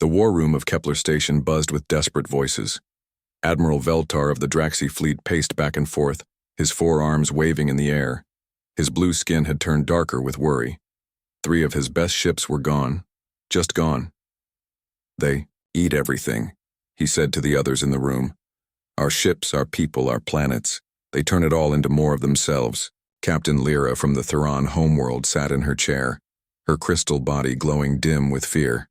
The war room of Kepler Station buzzed with desperate voices. Admiral Veltar of the Draxi fleet paced back and forth, his forearms waving in the air. His blue skin had turned darker with worry. 3 of his best ships were gone. Just gone. They eat everything, he said to the others in the room. Our ships, our people, our planets. They turn it all into more of themselves. Captain Lyra from the Theron homeworld sat in her chair, her crystal body glowing dim with fear.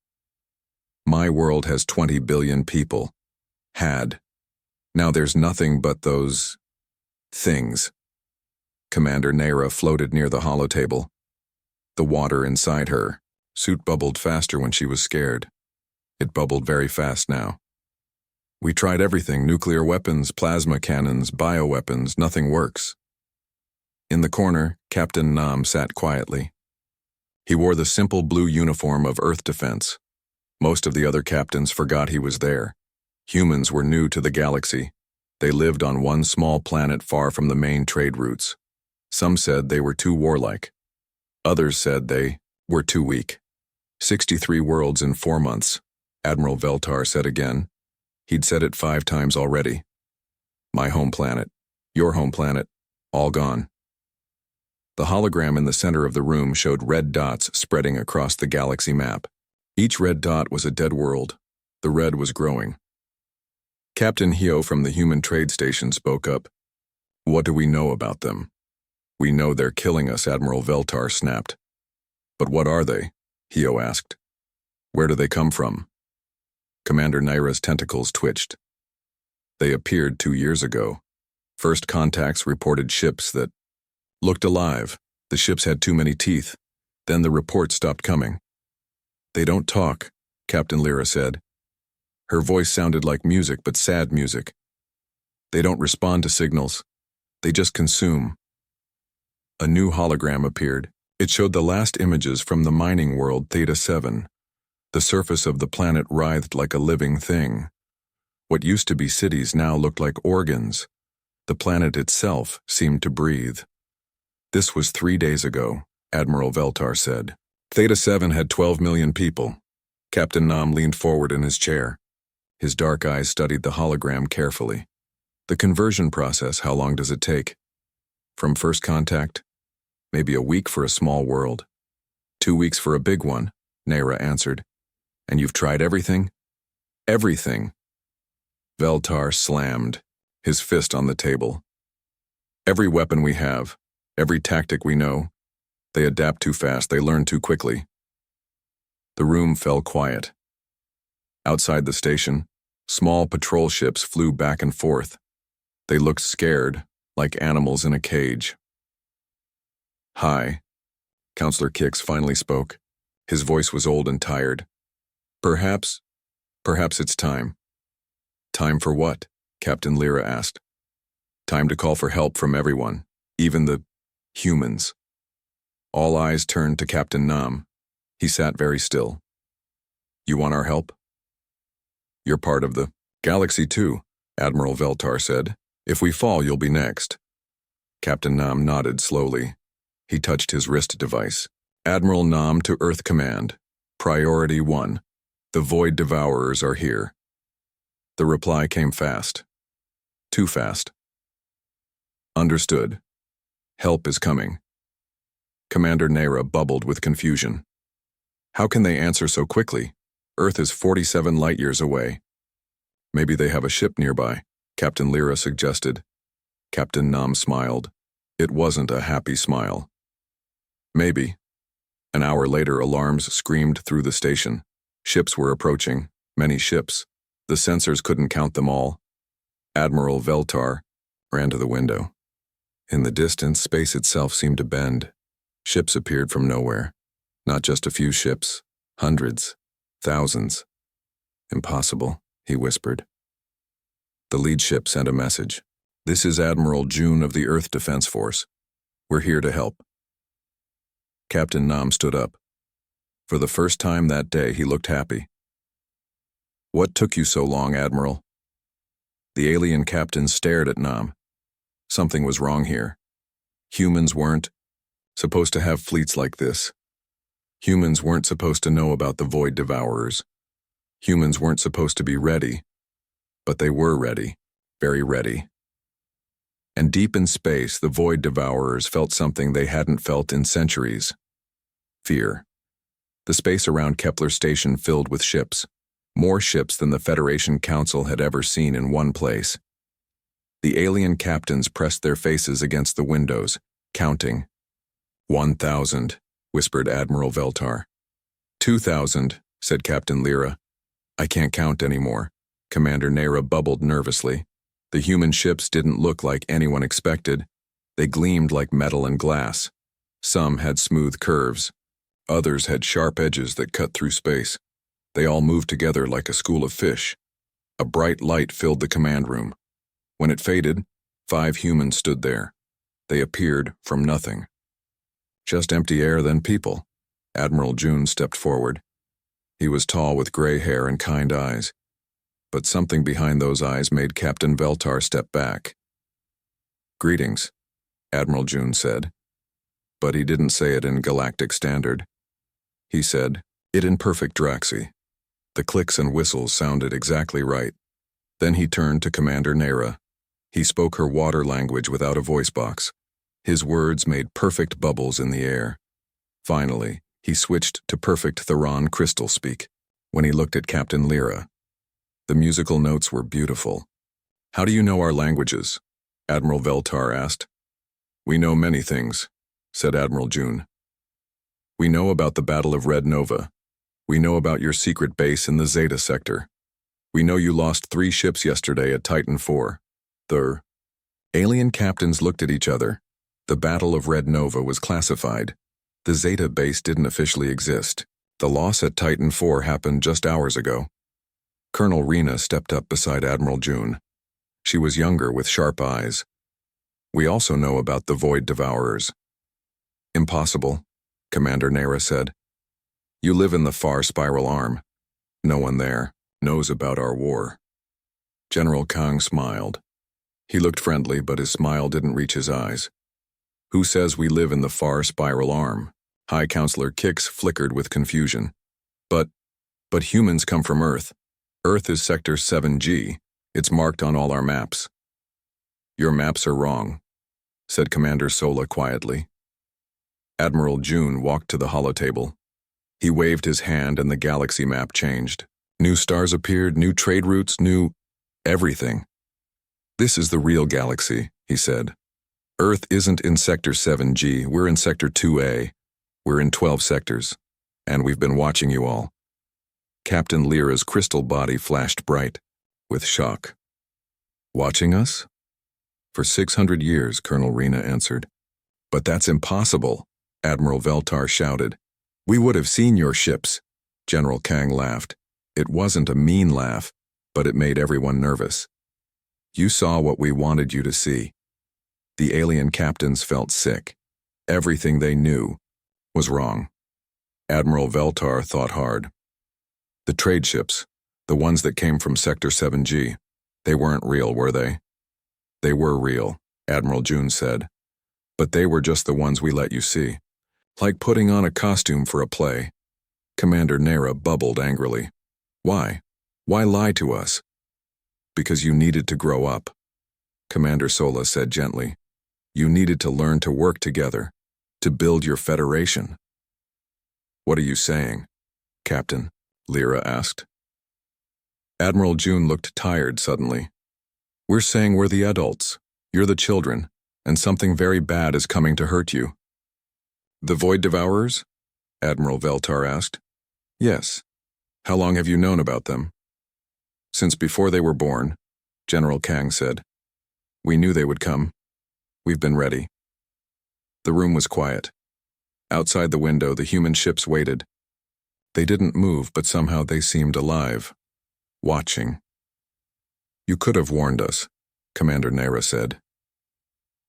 My world has 20 billion people. Had. Now there's nothing but those things. Commander Nera floated near the holotable. The water inside her suit bubbled faster when she was scared. It bubbled very fast now. We tried everything, nuclear weapons, plasma cannons, bioweapons, nothing works. In the corner, Captain Nam sat quietly. He wore the simple blue uniform of Earth Defense. Most of the other captains forgot he was there. Humans were new to the galaxy. They lived on one small planet far from the main trade routes. Some said they were too warlike. Others said they were too weak. 63 worlds in 4 months, Admiral Veltar said again. He'd said it 5 times already. My home planet, your home planet, all gone. The hologram in the center of the room showed red dots spreading across the galaxy map. Each red dot was a dead world. The red was growing. Captain Hio from the human trade station spoke up. What do we know about them? We know they're killing us, Admiral Veltar snapped. But what are they? Hio asked. Where do they come from? Commander Naira's tentacles twitched. They appeared 2 years ago. First contacts reported ships that looked alive. The ships had too many teeth. Then the reports stopped coming. They don't talk, Captain Lyra said. Her voice sounded like music, but sad music. They don't respond to signals. They just consume. A new hologram appeared. It showed the last images from the mining world Theta 7. The surface of the planet writhed like a living thing. What used to be cities now looked like organs. The planet itself seemed to breathe. This was 3 days ago, Admiral Veltar said. Theta 7 had 12 million people. Captain Nam leaned forward in his chair. His dark eyes studied the hologram carefully. The conversion process, how long does it take? From first contact? Maybe a week for a small world. 2 weeks for a big one, Naira answered. And you've tried everything? Everything. Veltar slammed, his fist on the table. Every weapon we have, every tactic we know, they adapt too fast, they learn too quickly. The room fell quiet. Outside the station, small patrol ships flew back and forth. They looked scared, like animals in a cage. Hi, Counselor Kix finally spoke. His voice was old and tired. Perhaps it's time. Time for what? Captain Lyra asked. Time to call for help from everyone, even the humans. All eyes turned to Captain Nam. He sat very still. You want our help? You're part of the galaxy too, Admiral Veltar said. If we fall, you'll be next. Captain Nam nodded slowly. He touched his wrist device. Admiral Nam to Earth Command. Priority 1. The Void Devourers are here. The reply came fast. Too fast. Understood. Help is coming. Commander Naira bubbled with confusion. How can they answer so quickly? Earth is 47 light-years away. Maybe they have a ship nearby, Captain Lyra suggested. Captain Nam smiled. It wasn't a happy smile. Maybe. An hour later, alarms screamed through the station. Ships were approaching, many ships. The sensors couldn't count them all. Admiral Veltar ran to the window. In the distance, space itself seemed to bend. Ships appeared from nowhere. Not just a few ships, hundreds, thousands. Impossible, he whispered. The lead ship sent a message. This is Admiral June of the Earth Defense Force. We're here to help. Captain Nam stood up. For the first time that day, he looked happy. What took you so long, Admiral? The alien captain stared at Nam. Something was wrong here. Humans weren't supposed to have fleets like this. Humans weren't supposed to know about the Void Devourers. Humans weren't supposed to be ready, but they were ready, very ready. And deep in space, the Void Devourers felt something they hadn't felt in centuries. Fear. The space around Kepler Station filled with ships, more ships than the Federation Council had ever seen in one place. The alien captains pressed their faces against the windows, counting. 1,000, whispered Admiral Veltar. 2,000, said Captain Lyra. I can't count anymore, Commander Nera bubbled nervously. The human ships didn't look like anyone expected. They gleamed like metal and glass. Some had smooth curves. Others had sharp edges that cut through space. They all moved together like a school of fish. A bright light filled the command room. When it faded, 5 humans stood there. They appeared from nothing. Just empty air, then people. Admiral June stepped forward. He was tall with gray hair and kind eyes. But something behind those eyes made Captain Veltar step back. Greetings, Admiral June said. But he didn't say it in Galactic Standard. He said it in perfect Draxi. The clicks and whistles sounded exactly right. Then he turned to Commander Nera. He spoke her water language without a voice box. His words made perfect bubbles in the air. Finally, he switched to perfect Theron crystal speak when he looked at Captain Lyra. The musical notes were beautiful. How do you know our languages? Admiral Veltar asked. We know many things, said Admiral June. We know about the Battle of Red Nova. We know about your secret base in the Zeta sector. We know you lost 3 ships yesterday at Titan IV. The alien captains looked at each other. The Battle of Red Nova was classified. The Zeta base didn't officially exist. The loss at Titan IV happened just hours ago. Colonel Rena stepped up beside Admiral June. She was younger with sharp eyes. We also know about the Void Devourers. Impossible, Commander Nera said. You live in the far spiral arm. No one there knows about our war. General Kang smiled. He looked friendly, but his smile didn't reach his eyes. Who says we live in the far spiral arm? High Counselor Kix flickered with confusion. But humans come from Earth. Earth is Sector 7G. It's marked on all our maps. Your maps are wrong, said Commander Sola quietly. Admiral June walked to the holotable. He waved his hand and the galaxy map changed. New stars appeared, new trade routes, new everything. This is the real galaxy, he said. Earth isn't in Sector 7G, we're in Sector 2A. We're in 12 sectors, and we've been watching you all. Captain Lyra's crystal body flashed bright, with shock. Watching us? For 600 years, Colonel Rena answered. But that's impossible, Admiral Veltar shouted. We would have seen your ships. General Kang laughed. It wasn't a mean laugh, but it made everyone nervous. You saw what we wanted you to see. The alien captains felt sick. Everything they knew was wrong. Admiral Veltar thought hard. The trade ships, the ones that came from Sector 7G, they weren't real, were they? They were real, Admiral June said. But they were just the ones we let you see. Like putting on a costume for a play. Commander Nera bubbled angrily. Why? Why lie to us? Because you needed to grow up. Commander Sola said gently. You needed to learn to work together, to build your federation. What are you saying, Captain? Lyra asked. Admiral June looked tired suddenly. We're saying we're the adults, you're the children, and something very bad is coming to hurt you. The Void Devourers? Admiral Veltar asked. Yes. How long have you known about them? Since before they were born, General Kang said. We knew they would come. We've been ready. The room was quiet. Outside the window, the human ships waited. They didn't move, but somehow they seemed alive, watching. You could have warned us, Commander Nera said.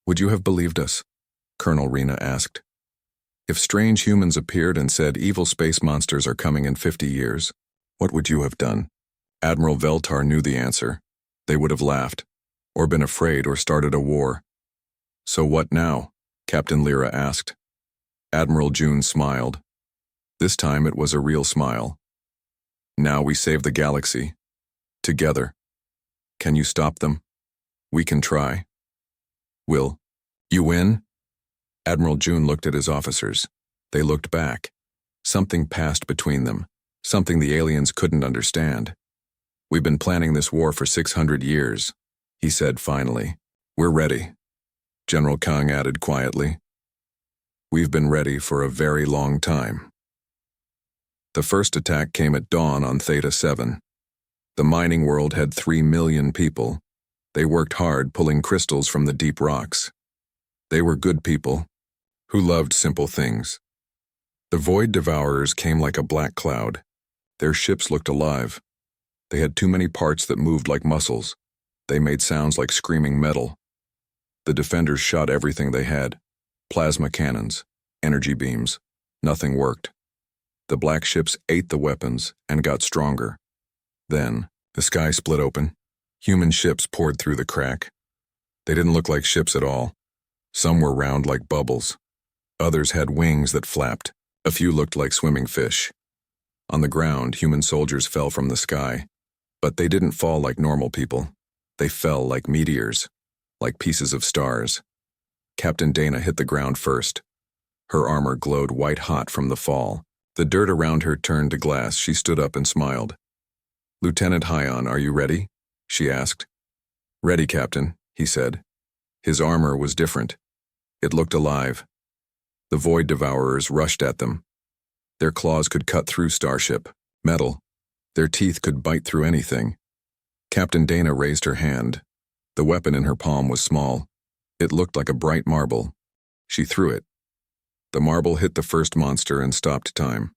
Would you have believed us? Colonel Rena asked. If strange humans appeared and said evil space monsters are coming in 50 years, what would you have done? Admiral Veltar knew the answer. They would have laughed, or been afraid, or started a war. So what now? Captain Lyra asked. Admiral June smiled. This time it was a real smile. Now we save the galaxy. Together. Can you stop them? We can try. Will you win? Admiral June looked at his officers. They looked back. Something passed between them, something the aliens couldn't understand. We've been planning this war for 600 years, he said finally. We're ready, General Kang added quietly. We've been ready for a very long time. The first attack came at dawn on Theta 7. The mining world had 3 million people. They worked hard pulling crystals from the deep rocks. They were good people who loved simple things. The Void Devourers came like a black cloud. Their ships looked alive. They had too many parts that moved like muscles. They made sounds like screaming metal. The defenders shot everything they had. Plasma cannons, energy beams. Nothing worked. The black ships ate the weapons and got stronger. Then, the sky split open. Human ships poured through the crack. They didn't look like ships at all. Some were round like bubbles. Others had wings that flapped. A few looked like swimming fish. On the ground, human soldiers fell from the sky. But they didn't fall like normal people. They fell like meteors, like pieces of stars. Captain Dana hit the ground first. Her armor glowed white-hot from the fall. The dirt around her turned to glass. She stood up and smiled. Lieutenant Hyon, are you ready? She asked. Ready, Captain, he said. His armor was different. It looked alive. The Void Devourers rushed at them. Their claws could cut through starship, metal. Their teeth could bite through anything. Captain Dana raised her hand. The weapon in her palm was small. It looked like a bright marble. She threw it. The marble hit the first monster and stopped time.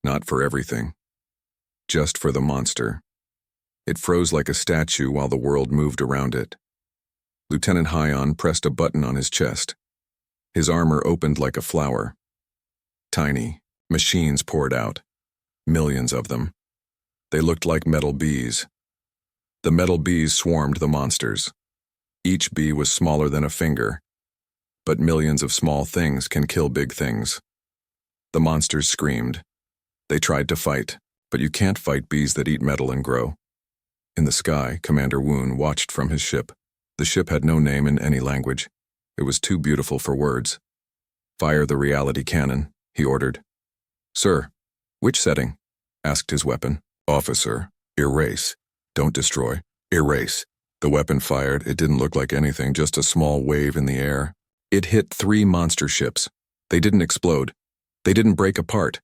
Not for everything. Just for the monster. It froze like a statue while the world moved around it. Lieutenant Hyon pressed a button on his chest. His armor opened like a flower. Tiny machines poured out. Millions of them. They looked like metal bees. The metal bees swarmed the monsters. Each bee was smaller than a finger. But millions of small things can kill big things. The monsters screamed. They tried to fight, but you can't fight bees that eat metal and grow. In the sky, Commander Woon watched from his ship. The ship had no name in any language. It was too beautiful for words. Fire the reality cannon, he ordered. Sir, which setting? Asked his weapon. Officer, erase. Don't destroy. Erase. The weapon fired. It didn't look like anything, just a small wave in the air. It hit 3 monster ships. They didn't explode. They didn't break apart.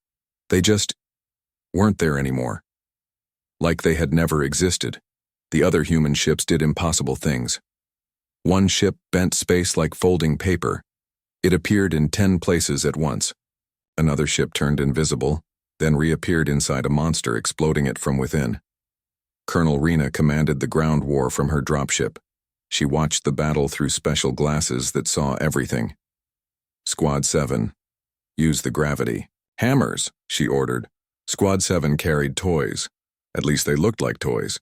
They just weren't there anymore. Like they had never existed. The other human ships did impossible things. One ship bent space like folding paper. It appeared in 10 places at once. Another ship turned invisible, then reappeared inside a monster, exploding it from within. Colonel Rena commanded the ground war from her dropship. She watched the battle through special glasses that saw everything. Squad 7. Use the gravity. Hammers, she ordered. Squad 7 carried toys. At least they looked like toys.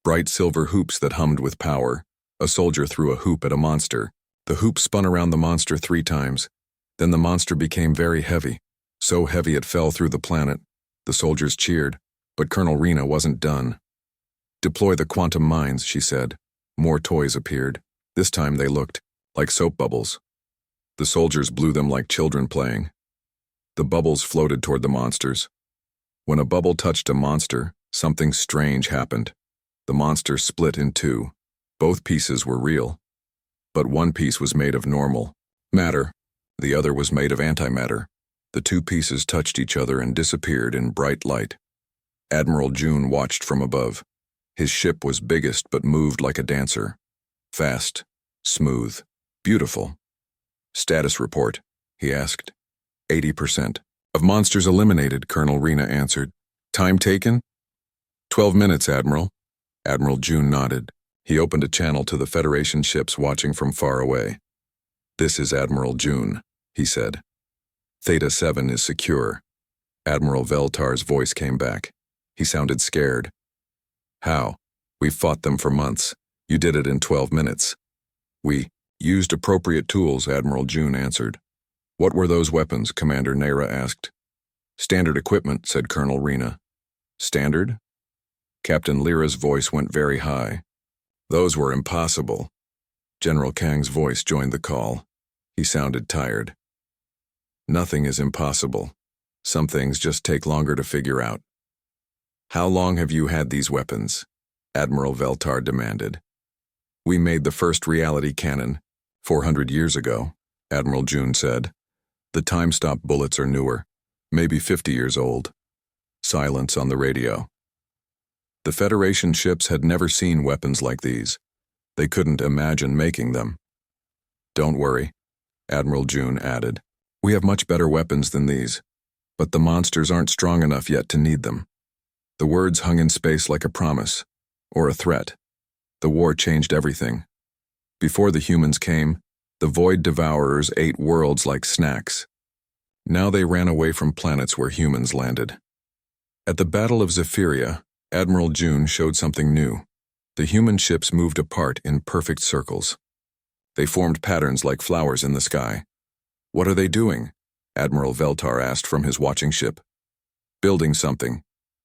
Bright silver hoops that hummed with power. A soldier threw a hoop at a monster. The hoop spun around the monster 3 times. Then the monster became very heavy. So heavy it fell through the planet. The soldiers cheered, but Colonel Rena wasn't done. Deploy the quantum mines, she said. More toys appeared. This time they looked like soap bubbles. The soldiers blew them like children playing. The bubbles floated toward the monsters. When a bubble touched a monster, something strange happened. The monster split in 2. Both pieces were real. But one piece was made of normal matter. The other was made of antimatter. The 2 pieces touched each other and disappeared in bright light. Admiral June watched from above. His ship was biggest but moved like a dancer. Fast, smooth, beautiful. Status report, he asked. 80%. Of monsters eliminated, Colonel Rena answered. Time taken? 12 minutes, Admiral. Admiral June nodded. He opened a channel to the Federation ships watching from far away. This is Admiral June, he said. Theta 7 is secure. Admiral Veltar's voice came back. He sounded scared. How? We fought them for months. You did it in 12 minutes. We used appropriate tools, Admiral June answered. What were those weapons? Commander Nera asked. Standard equipment, said Colonel Rena. Standard? Captain Lyra's voice went very high. Those were impossible. General Kang's voice joined the call. He sounded tired. Nothing is impossible. Some things just take longer to figure out. How long have you had these weapons? Admiral Veltar demanded. We made the first reality cannon 400 years ago, Admiral June said. The time-stop bullets are newer, maybe 50 years old. Silence on the radio. The Federation ships had never seen weapons like these. They couldn't imagine making them. Don't worry, Admiral June added. We have much better weapons than these, but the monsters aren't strong enough yet to need them. The words hung in space like a promise, or a threat. The war changed everything. Before the humans came, the Void Devourers ate worlds like snacks. Now they ran away from planets where humans landed. At the Battle of Zephyria, Admiral June showed something new. The human ships moved apart in perfect circles. They formed patterns like flowers in the sky. What are they doing? Admiral Veltar asked from his watching ship. Building something,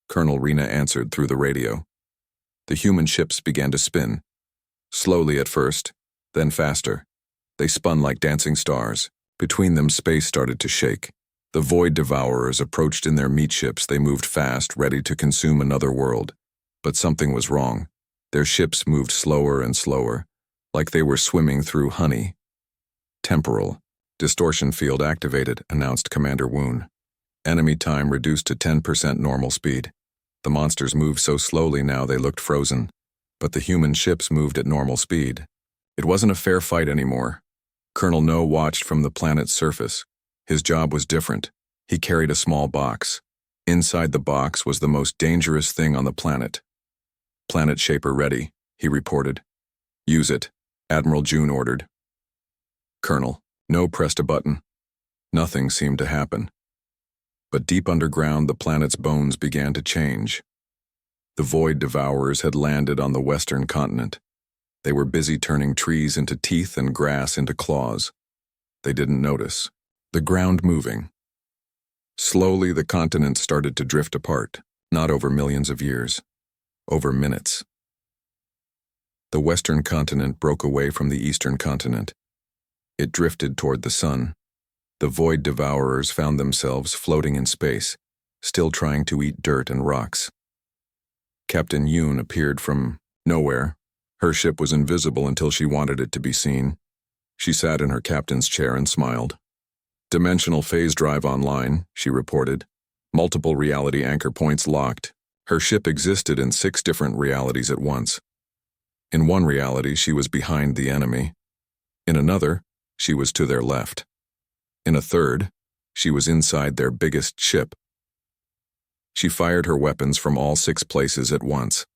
Colonel Rena answered through the radio. The human ships began to spin. Slowly at first, then faster. They spun like dancing stars. Between them, space started to shake. The Void Devourers approached in their meat ships. They moved fast, ready to consume another world. But something was wrong. Their ships moved slower and slower, like they were swimming through honey. Temporal. Distortion field activated, announced Commander Woon. Enemy time reduced to 10% normal speed. The monsters moved so slowly now they looked frozen, but the human ships moved at normal speed. It wasn't a fair fight anymore. Colonel No watched from the planet's surface. His job was different. He carried a small box. Inside the box was the most dangerous thing on the planet. Planet Shaper ready, he reported. Use it, Admiral June ordered. Colonel No pressed a button. Nothing seemed to happen. But deep underground, the planet's bones began to change. The Void Devourers had landed on the western continent. They were busy turning trees into teeth and grass into claws. They didn't notice. The ground moving. Slowly, the continent started to drift apart, not over millions of years, over minutes. The western continent broke away from the eastern continent. It drifted toward the sun. The Void Devourers found themselves floating in space, still trying to eat dirt and rocks. Captain Yoon appeared from nowhere. Her ship was invisible until she wanted it to be seen. She sat in her captain's chair and smiled. Dimensional phase drive online, she reported. Multiple reality anchor points locked. Her ship existed in 6 different realities at once. In one reality, she was behind the enemy. In another, she was to their left. In a third, she was inside their biggest ship. She fired her weapons from all 6 places at once.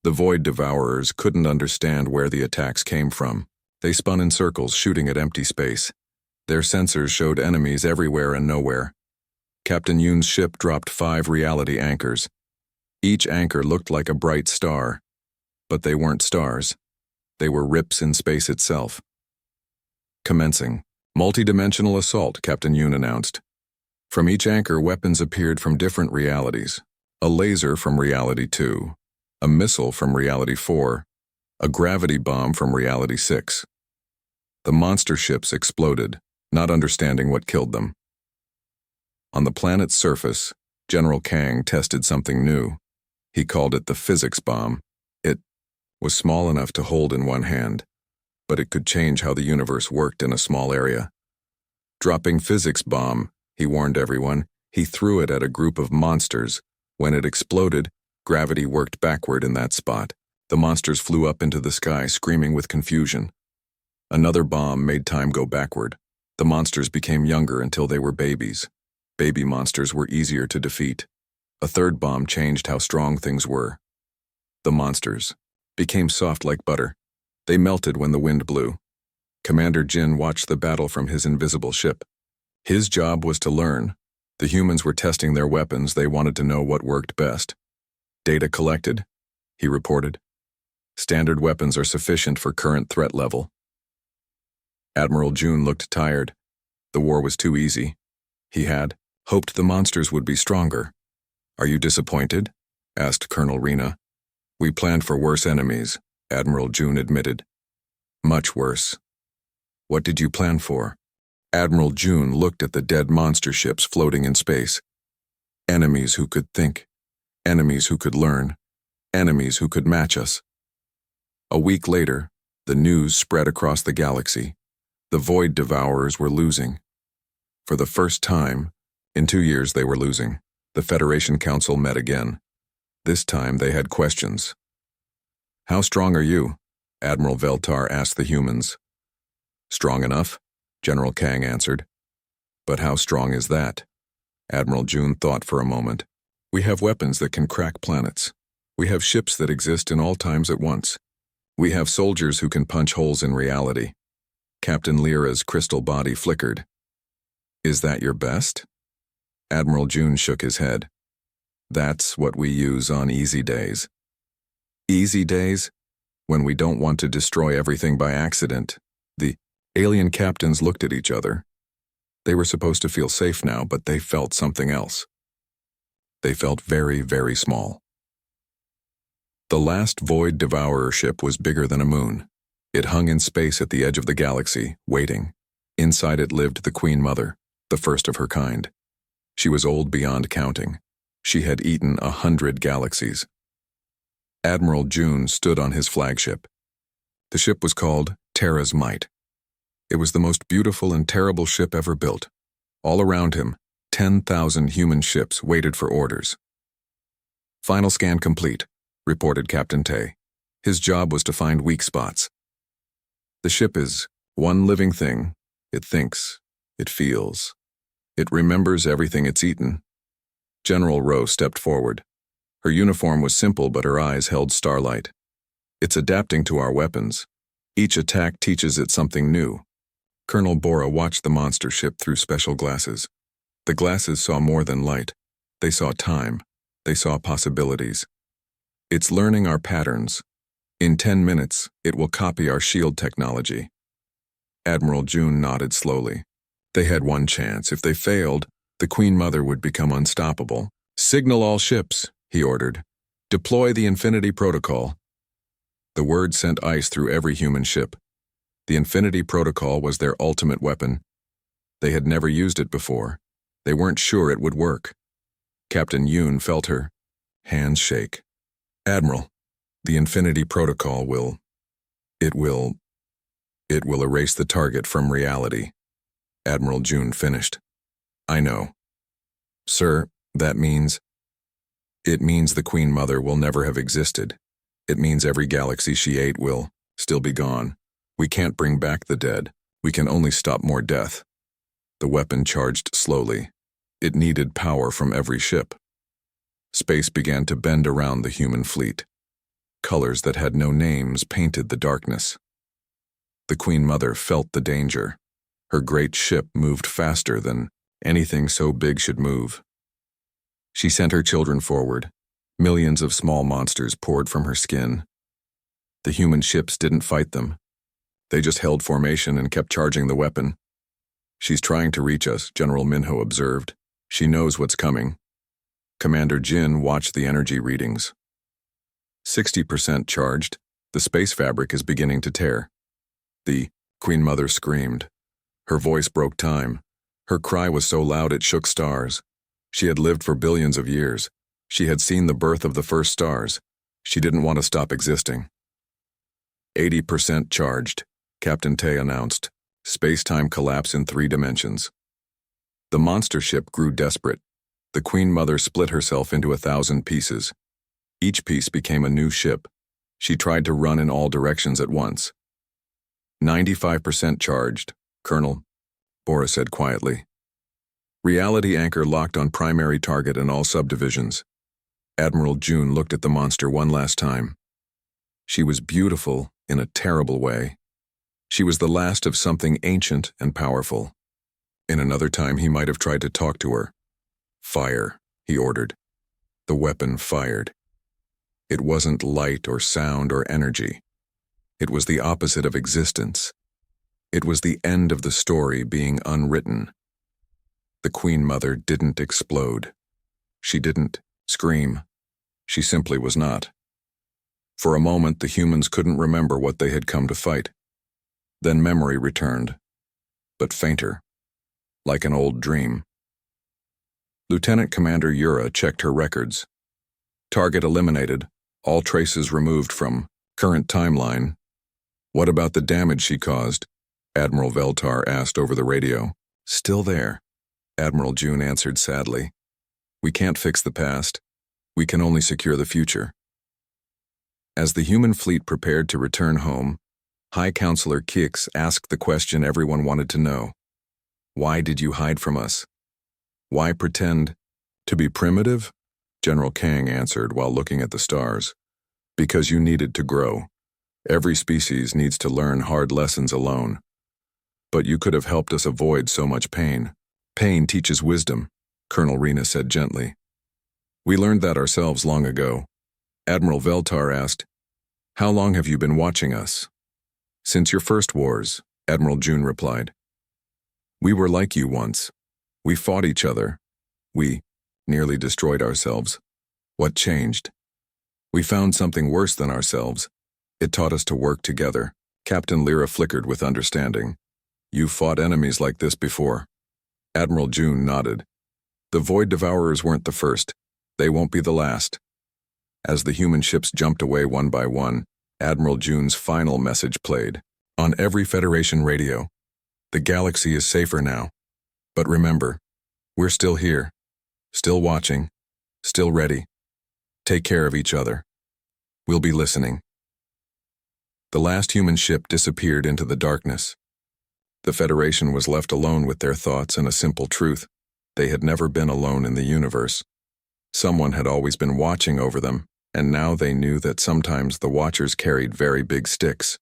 The Void Devourers couldn't understand where the attacks came from. They spun in circles, shooting at empty space. Their sensors showed enemies everywhere and nowhere. Captain Yoon's ship dropped 5 reality anchors. Each anchor looked like a bright star. But they weren't stars. They were rips in space itself. Commencing. Multidimensional assault, Captain Yoon announced. From each anchor, weapons appeared from different realities. A laser from Reality 2. A missile from Reality 4. A gravity bomb from Reality 6. The monster ships exploded, not understanding what killed them. On the planet's surface, General Kang tested something new. He called it the physics bomb. It was small enough to hold in one hand, but it could change how the universe worked in a small area. Dropping physics bomb, he warned everyone, he threw it at a group of monsters. When it exploded, gravity worked backward in that spot. The monsters flew up into the sky, screaming with confusion. Another bomb made time go backward. The monsters became younger until they were babies. Baby monsters were easier to defeat. A third bomb changed how strong things were. The monsters became soft like butter. They melted when the wind blew. Commander Jin watched the battle from his invisible ship. His job was to learn. The humans were testing their weapons. They wanted to know what worked best. Data collected, he reported. Standard weapons are sufficient for current threat level. Admiral June looked tired. The war was too easy. He had hoped the monsters would be stronger. "Are you disappointed?" asked Colonel Rena. "We planned for worse enemies," Admiral June admitted. "Much worse." "What did you plan for?" Admiral June looked at the dead monster ships floating in space. Enemies who could think. Enemies who could learn. Enemies who could match us. A week later, the news spread across the galaxy. The Void Devourers were losing. For the first time, in 2 years they were losing. The Federation Council met again. This time they had questions. "How strong are you?" Admiral Veltar asked the humans. "Strong enough," General Kang answered. "But how strong is that?" Admiral June thought for a moment. "We have weapons that can crack planets. We have ships that exist in all times at once. We have soldiers who can punch holes in reality." Captain Lyra's crystal body flickered. "Is that your best?" Admiral June shook his head. "That's what we use on easy days." "Easy days? When we don't want to destroy everything by accident." The alien captains looked at each other. They were supposed to feel safe now, but they felt something else. They felt very, very small. The last Void Devourer ship was bigger than a moon. It hung in space at the edge of the galaxy, waiting. Inside it lived the Queen Mother, the first of her kind. She was old beyond counting. She had eaten 100 galaxies. Admiral June stood on his flagship. The ship was called Terra's Might. It was the most beautiful and terrible ship ever built. All around him, 10,000 human ships waited for orders. "Final scan complete," reported Captain Tay. His job was to find weak spots. "The ship is one living thing. It thinks. It feels. It remembers everything it's eaten." General Rowe stepped forward. Her uniform was simple, but her eyes held starlight. "It's adapting to our weapons. Each attack teaches it something new." Colonel Bora watched the monster ship through special glasses. The glasses saw more than light. They saw time. They saw possibilities. "It's learning our patterns. In 10 minutes, it will copy our shield technology." Admiral June nodded slowly. They had one chance. If they failed, the Queen Mother would become unstoppable. "Signal all ships," he ordered. "Deploy the Infinity Protocol." The word sent ice through every human ship. The Infinity Protocol was their ultimate weapon. They had never used it before. They weren't sure it would work. Captain Yoon felt her hands shake. "Admiral, the Infinity Protocol will erase the target from reality." Admiral June finished. "I know. Sir, that means... It means the Queen Mother will never have existed. It means every galaxy she ate will still be gone. We can't bring back the dead. We can only stop more death." The weapon charged slowly. It needed power from every ship. Space began to bend around the human fleet. Colors that had no names painted the darkness. The Queen Mother felt the danger. Her great ship moved faster than anything so big should move. She sent her children forward. Millions of small monsters poured from her skin. The human ships didn't fight them. They just held formation and kept charging the weapon. "She's trying to reach us," General Minho observed. "She knows what's coming." Commander Jin watched the energy readings. 60% charged. The space fabric is beginning to tear. The Queen Mother screamed. Her voice broke time. Her cry was so loud it shook stars. She had lived for billions of years. She had seen the birth of the first stars. She didn't want to stop existing. 80% charged, Captain Tay announced. Space-time collapse in 3 dimensions. The monster ship grew desperate. The Queen Mother split herself into 1,000 pieces. Each piece became a new ship. She tried to run in all directions at once. 95% charged, Colonel, Bora said quietly. Reality anchor locked on primary target and all subdivisions. Admiral June looked at the monster one last time. She was beautiful in a terrible way. She was the last of something ancient and powerful. In another time he might have tried to talk to her. "Fire," he ordered. The weapon fired. It wasn't light or sound or energy. It was the opposite of existence. It was the end of the story being unwritten. The Queen Mother didn't explode. She didn't Scream. She simply was not. For a moment, the humans couldn't remember what they had come to fight. Then memory returned, but fainter, like an old dream. Lieutenant Commander Yura checked her records. Target eliminated, all traces removed from current timeline. What about the damage she caused? Admiral Veltar asked over the radio. Still there, Admiral June answered sadly. We can't fix the past. We can only secure the future. As the human fleet prepared to return home, High Counselor Kix asked the question everyone wanted to know. Why did you hide from us? Why pretend to be primitive? General Kang answered while looking at the stars. Because you needed to grow. Every species needs to learn hard lessons alone. But you could have helped us avoid so much pain. Pain teaches wisdom, Colonel Rena said gently. We learned that ourselves long ago. Admiral Veltar asked, How long have you been watching us? Since your first wars, Admiral June replied. We were like you once. We fought each other. We nearly destroyed ourselves. What changed? We found something worse than ourselves. It taught us to work together. Captain Lyra flickered with understanding. You fought enemies like this before. Admiral June nodded. The Void Devourers weren't the first. They won't be the last. As the human ships jumped away one by one, Admiral June's final message played. On every Federation radio. The galaxy is safer now. But remember, we're still here. Still watching. Still ready. Take care of each other. We'll be listening. The last human ship disappeared into the darkness. The Federation was left alone with their thoughts and a simple truth. They had never been alone in the universe. Someone had always been watching over them, and now they knew that sometimes the Watchers carried very big sticks.